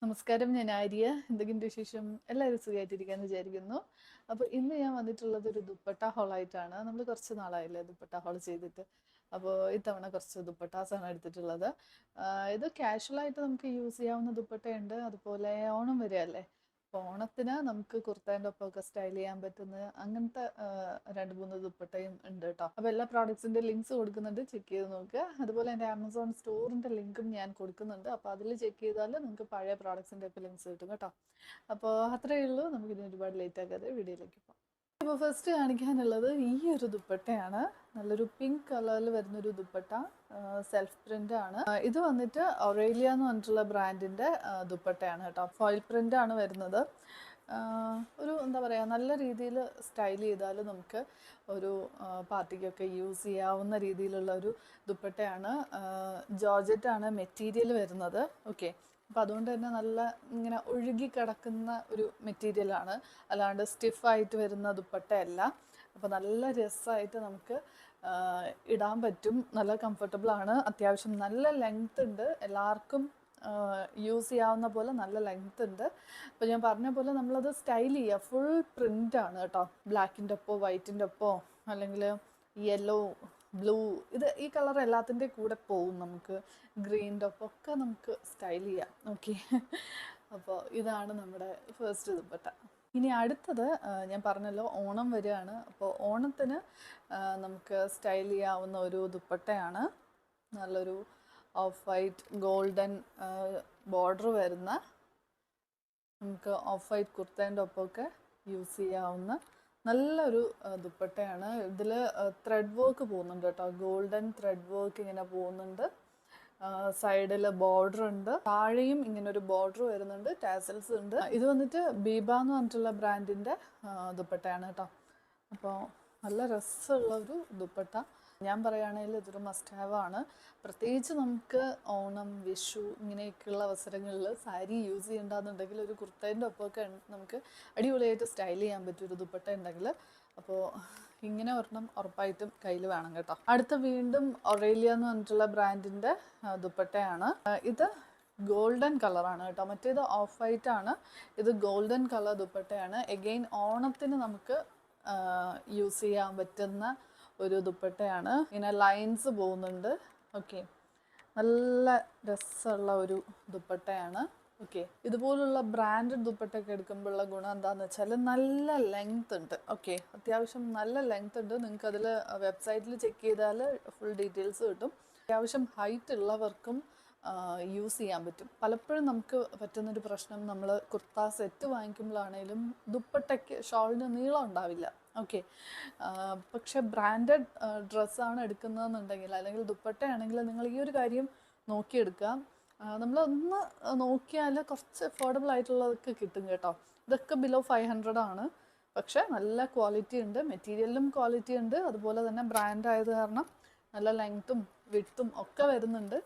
നമസ്കാരം, ഞാൻ ആര്യ. എന്തൊക്കെയുണ്ട് വിശേഷം? എല്ലാവരും സുഖമായിട്ടിരിക്കാന്ന് വിചാരിക്കുന്നു. അപ്പോൾ ഇന്ന് ഞാൻ വന്നിട്ടുള്ളത് ഒരു ദുപ്പട്ട ഹോളായിട്ടാണ്. നമ്മൾ കുറച്ച് നാളായില്ലേ ദുപ്പട്ട ഹോൾ ചെയ്തിട്ട്. അപ്പോൾ ഇത്തവണ കുറച്ച് ദുപ്പട്ടാസാണ് എടുത്തിട്ടുള്ളത്. ഇത് കാഷ്വലായിട്ട് നമുക്ക് യൂസ് ചെയ്യാവുന്ന ദുപ്പട്ടയുണ്ട്. അതുപോലെ ഓണം വരികയല്ലേ, അപ്പോൾ ഓണത്തിന് നമുക്ക് കുർത്തേൻ്റെ ഒപ്പമൊക്കെ സ്റ്റൈൽ ചെയ്യാൻ പറ്റുന്ന അങ്ങനത്തെ രണ്ട് മൂന്ന് ദുപ്പട്ടയും ഉണ്ട് കേട്ടോ. അപ്പോൾ എല്ലാ പ്രോഡക്ട്സിൻ്റെ ലിങ്ക്സ് കൊടുക്കുന്നുണ്ട്, ചെക്ക് ചെയ്ത് നോക്കുക. അതുപോലെ എൻ്റെ ആമസോൺ സ്റ്റോറിൻ്റെ ലിങ്കും ഞാൻ കൊടുക്കുന്നുണ്ട്. അപ്പോൾ അതിൽ ചെക്ക് ചെയ്താൽ നിങ്ങൾക്ക് പഴയ പ്രോഡക്ട്സിൻ്റെ ഒക്കെ ലിങ്ക്സ് കിട്ടും കേട്ടോ. അപ്പോൾ അത്രയേ ഉള്ളൂ. നമുക്കിനി ഒരുപാട് ലേറ്റ് ആക്കാതെ വീഡിയോയിലേക്ക് പോകാം. അപ്പോൾ ഫസ്റ്റ് കാണിക്കാനുള്ളത് ഈ ഒരു ദുപ്പട്ടയാണ്. നല്ലൊരു പിങ്ക് കളറിൽ വരുന്നൊരു ദുപ്പട്ട, സെൽഫ് പ്രിന്റ് ആണ്. ഇത് വന്നിട്ട് ഒറേലിയ എന്ന് പറഞ്ഞിട്ടുള്ള ബ്രാൻഡിന്റെ ദുപ്പട്ടയാണ് കേട്ടോ. ഫോയിൽ പ്രിന്റ് ആണ് വരുന്നത്. ഒരു എന്താ പറയുക, നല്ല രീതിയിൽ സ്റ്റൈൽ ചെയ്താൽ നമുക്ക് ഒരു പാർട്ടിക്കൊക്കെ യൂസ് ചെയ്യാവുന്ന രീതിയിലുള്ള ഒരു ദുപ്പട്ടയാണ്. ജോർജറ്റാണ് മെറ്റീരിയൽ വരുന്നത്. ഓക്കെ, അപ്പോൾ അതുകൊണ്ട് തന്നെ നല്ല ഇങ്ങനെ ഒഴുകി കിടക്കുന്ന ഒരു മെറ്റീരിയലാണ്, അല്ലാണ്ട് സ്റ്റിഫായിട്ട് വരുന്ന ദുപ്പട്ടയല്ല. അപ്പോൾ നല്ല രസമായിട്ട് നമുക്ക് ഇടാൻ പറ്റും. നല്ല കംഫർട്ടബിൾ ആണ്. അത്യാവശ്യം നല്ല ലെങ്ത് ഉണ്ട്. എല്ലാവർക്കും യൂസ് ചെയ്യാവുന്ന പോലെ നല്ല ലെങ്ത് ഉണ്ട്. അപ്പോൾ ഞാൻ പറഞ്ഞ പോലെ നമ്മളത് സ്റ്റൈൽ ചെയ്യുക. ഫുൾ പ്രിൻ്റ് ആണ് കേട്ടോ. ബ്ലാക്കിൻ്റെ ഒപ്പോ വൈറ്റിൻ്റെ ഒപ്പോ അല്ലെങ്കിൽ യെല്ലോ, ബ്ലൂ, ഈ കളർ എല്ലാത്തിൻ്റെ കൂടെ പോവും. നമുക്ക് ഗ്രീൻ്റെ ഒപ്പം ഒക്കെ നമുക്ക് സ്റ്റൈൽ ചെയ്യാം. ഓക്കെ, അപ്പോൾ ഇതാണ് നമ്മുടെ ഫസ്റ്റ് ദുപ്പട്ട. ഇനി അടുത്തത് ഞാൻ പറഞ്ഞല്ലോ ഓണം വരികയാണ്. അപ്പോൾ ഓണത്തിന് നമുക്ക് സ്റ്റൈൽ ചെയ്യാവുന്ന ഒരു ദുപ്പട്ടയാണ്. നല്ലൊരു ഓഫ് വൈറ്റ് ഗോൾഡൻ ബോർഡർ വരുന്ന, നമുക്ക് ഓഫ് വൈറ്റ് കുർത്തേൻ്റെ ഒപ്പമൊക്കെ യൂസ് ചെയ്യാവുന്ന നല്ലൊരു ദുപ്പട്ടയാണ്. ഇതിൽ ത്രെഡ് വർക്ക് പോകുന്നുണ്ട് കേട്ടോ. ഗോൾഡൻ ത്രെഡ് വർക്ക് ഇങ്ങനെ പോകുന്നുണ്ട്. സൈഡിൽ ബോർഡർ ഉണ്ട്. താഴെയും ഇങ്ങനെ ഒരു ബോർഡർ വരുന്നുണ്ട്. ടാസൽസ് ഉണ്ട്. ഇത് വന്നിട്ട് ബീബ എന്ന് പറഞ്ഞിട്ടുള്ള ബ്രാൻഡിൻ്റെ ദുപ്പട്ടയാണ് കേട്ടോ. അപ്പോൾ നല്ല രസമുള്ള ഒരു ദുപ്പട്ട. ഞാൻ പറയുകയാണെങ്കിൽ ഇതൊരു മസ്റ്റ് ഹാവ് ആണ്. പ്രത്യേകിച്ച് നമുക്ക് ഓണം, വിഷു ഇങ്ങനെയൊക്കെയുള്ള അവസരങ്ങളിൽ സാരി യൂസ് ചെയ്യേണ്ടതെന്നുണ്ടെങ്കിൽ ഒരു കുർത്തേൻ്റെ ഒപ്പമൊക്കെ നമുക്ക് അടിപൊളിയായിട്ട് സ്റ്റൈൽ ചെയ്യാൻ പറ്റും ഒരു ദുപ്പട്ട ഉണ്ടെങ്കിൽ. അപ്പോൾ ഇങ്ങനെ ഒരെണ്ണം ഉറപ്പായിട്ടും കയ്യിൽ വേണം കേട്ടോ. അടുത്ത വീണ്ടും ഒറേലിയ എന്ന് പറഞ്ഞിട്ടുള്ള ബ്രാൻഡിൻ്റെ ദുപ്പട്ടയാണ്. ഇത് ഗോൾഡൻ കളറാണ് കേട്ടോ. മറ്റേത് ഓഫ് വൈറ്റ് ആണ്, ഇത് ഗോൾഡൻ കളർ ദുപ്പട്ടയാണ്. എഗെയിൻ ഓണത്തിന് നമുക്ക് യൂസ് ചെയ്യാൻ പറ്റുന്ന ഒരു ദുപ്പട്ടയാണ്. ഇങ്ങനെ ലൈൻസ് പോകുന്നുണ്ട്. ഓക്കെ, നല്ല രസമുള്ള ഒരു ദുപ്പട്ടയാണ്. ഓക്കെ, ഇതുപോലുള്ള ബ്രാൻഡഡ് ദുപ്പട്ടയൊക്കെ എടുക്കുമ്പോഴുള്ള ഗുണം എന്താണെന്ന് വെച്ചാൽ നല്ല ലെങ്ത് ഉണ്ട്. ഓക്കെ, അത്യാവശ്യം നല്ല ലെങ്ത് ഉണ്ട്. നിങ്ങൾക്ക് അതിൽ വെബ്സൈറ്റിൽ ചെക്ക് ചെയ്താൽ ഫുൾ ഡീറ്റെയിൽസ് കിട്ടും. അത്യാവശ്യം ഹൈറ്റ് ഉള്ളവർക്കും യൂസ് ചെയ്യാൻ പറ്റും. പലപ്പോഴും നമുക്ക് പറ്റുന്നൊരു പ്രശ്നം, നമ്മൾ കുർത്ത സെറ്റ് വാങ്ങിക്കുമ്പോഴാണേലും ദുപ്പട്ടയ്ക്ക് ഷോളിന് നീളം ഉണ്ടാവില്ല. ഓക്കെ, പക്ഷെ ബ്രാൻഡഡ് ഡ്രസ്സാണ് എടുക്കുന്നതെന്നുണ്ടെങ്കിൽ അല്ലെങ്കിൽ ദുപ്പട്ടയാണെങ്കിൽ നിങ്ങൾ ഈ ഒരു കാര്യം നോക്കിയെടുക്കുക. നമ്മളൊന്ന് നോക്കിയാൽ കുറച്ച് അഫോർഡബിൾ ആയിട്ടുള്ളതൊക്കെ കിട്ടും കേട്ടോ. ഇതൊക്കെ ബിലോ 500 ആണ്, പക്ഷെ നല്ല ക്വാളിറ്റി ഉണ്ട്. മെറ്റീരിയലിലും ക്വാളിറ്റി ഉണ്ട്. അതുപോലെ തന്നെ ബ്രാൻഡ് ആയത് കാരണം നല്ല ലെങ്ത്തും വിഡ്ത്തും ഒക്കെ വരുന്നുണ്ട്.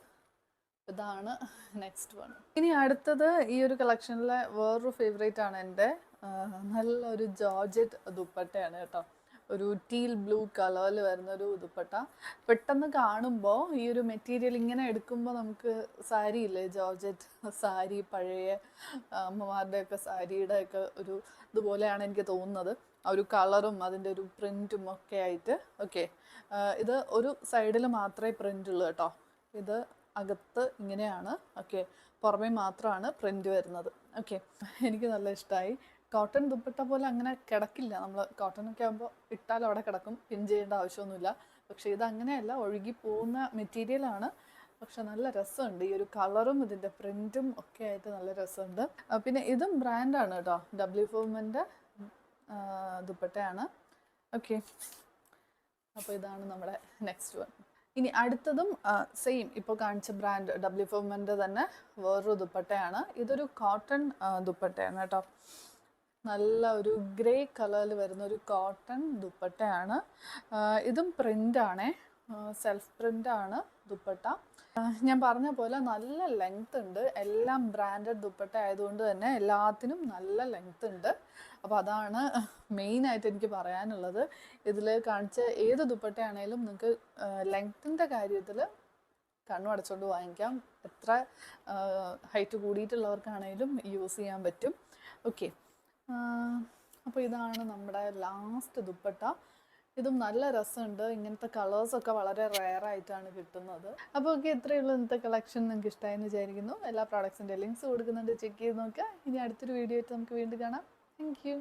ഇതാണ് നെക്സ്റ്റ് വൺ. ഇനി അടുത്തത് ഈ ഒരു കളക്ഷനിലെ വേറൊരു ഫേവറേറ്റ് ആണ് എൻ്റെ. നല്ലൊരു ജോർജറ്റ് ദുപ്പട്ടയാണ് കേട്ടോ. ഒരു ടീൽ ബ്ലൂ കളറിൽ വരുന്നൊരു ദുപ്പട്ട. പെട്ടെന്ന് കാണുമ്പോൾ ഈ ഒരു മെറ്റീരിയൽ ഇങ്ങനെ എടുക്കുമ്പോൾ നമുക്ക് സാരി ഇല്ലേ, ജോർജറ്റ് സാരി, പഴയ അമ്മമാരുടെയൊക്കെ സാരിയുടെ ഒക്കെ ഒരു ഇതുപോലെയാണ് എനിക്ക് തോന്നുന്നത്. ആ ഒരു കളറും അതിൻ്റെ ഒരു പ്രിൻറ്റും ഒക്കെ ആയിട്ട്. ഓക്കെ, ഇത് ഒരു സൈഡിൽ മാത്രമേ പ്രിൻ്റ് ഉള്ളൂ കേട്ടോ. ഇത് അകത്ത് ഇങ്ങനെയാണ്. ഓക്കെ, പുറമേ മാത്രമാണ് പ്രിൻ്റ് വരുന്നത്. ഓക്കെ, എനിക്ക് നല്ല ഇഷ്ടമായി. കോട്ടൺ ദുപ്പട്ട പോലെ അങ്ങനെ കിടക്കില്ല. നമ്മൾ കോട്ടണൊക്കെ ആകുമ്പോൾ ഇട്ടാൽ അവിടെ കിടക്കും, പിൻ ചെയ്യേണ്ട ആവശ്യമൊന്നുമില്ല. പക്ഷേ ഇത് അങ്ങനെയല്ല, ഒഴുകി പോകുന്ന മെറ്റീരിയലാണ്. പക്ഷെ നല്ല രസമുണ്ട്. ഈ ഒരു കളറും ഇതിൻ്റെ പ്രിൻറ്റും ഒക്കെ ആയിട്ട് നല്ല രസമുണ്ട്. പിന്നെ ഇതും ബ്രാൻഡാണ് കേട്ടോ. WFOMൻ്റെ ദുപ്പട്ടയാണ്. ഓക്കെ, അപ്പോൾ ഇതാണ് നമ്മുടെ നെക്സ്റ്റ് വൺ. ഇനി അടുത്തതും സെയിം ഇപ്പോൾ കാണിച്ച ബ്രാൻഡ് WFOMൻ്റെ തന്നെ വേറൊരു ദുപ്പട്ടയാണ്. ഇതൊരു കോട്ടൺ ദുപ്പട്ടയാണ് കേട്ടോ. നല്ല ഒരു ഗ്രേ കളറിൽ വരുന്ന ഒരു കോട്ടൺ ദുപ്പട്ടയാണ്. ഇതും പ്രിൻ്റാണേ, സെൽഫ് പ്രിൻ്റാണ് ദുപ്പട്ട. ഞാൻ പറഞ്ഞ പോലെ നല്ല ലെങ്ത് ഉണ്ട്. എല്ലാം ബ്രാൻഡഡ് ദുപ്പട്ട ആയതുകൊണ്ട് തന്നെ എല്ലാത്തിനും നല്ല ലെങ്ത് ഉണ്ട്. അപ്പോൾ അതാണ് മെയിനായിട്ട് എനിക്ക് പറയാനുള്ളത്. ഇതിൽ കാണിച്ച ഏത് ദുപ്പട്ടയാണേലും നിങ്ങൾക്ക് ലെങ്ത്തിൻ്റെ കാര്യത്തിൽ കണ്ണും അടച്ചുകൊണ്ട് വാങ്ങിക്കാം. എത്ര ഹൈറ്റ് കൂടിയിട്ടുള്ളവർക്കാണെങ്കിലും യൂസ് ചെയ്യാൻ പറ്റും. ഓക്കെ, അപ്പോൾ ഇതാണ് നമ്മുടെ ലാസ്റ്റ് ദുപ്പട്ട. ഇതും നല്ല രസമുണ്ട്. ഇങ്ങനത്തെ കളേഴ്സൊക്കെ വളരെ റെയർ ആയിട്ടാണ് കിട്ടുന്നത്. അപ്പോൾ ഓക്കെ, ഇത്രയേ ഉള്ളൂ ഇന്നത്തെ കളക്ഷൻ. നിങ്ങൾക്ക് ഇഷ്ടമായെന്ന് വിചാരിക്കുന്നു. എല്ലാ പ്രോഡക്ട്സിൻ്റെ ലിങ്ക്സ് കൊടുക്കുന്നുണ്ട്, ചെക്ക് ചെയ്ത് നോക്കുക. ഇനി അടുത്തൊരു വീഡിയോ ആയിട്ട് നമുക്ക് വീണ്ടും കാണാം. Thank you.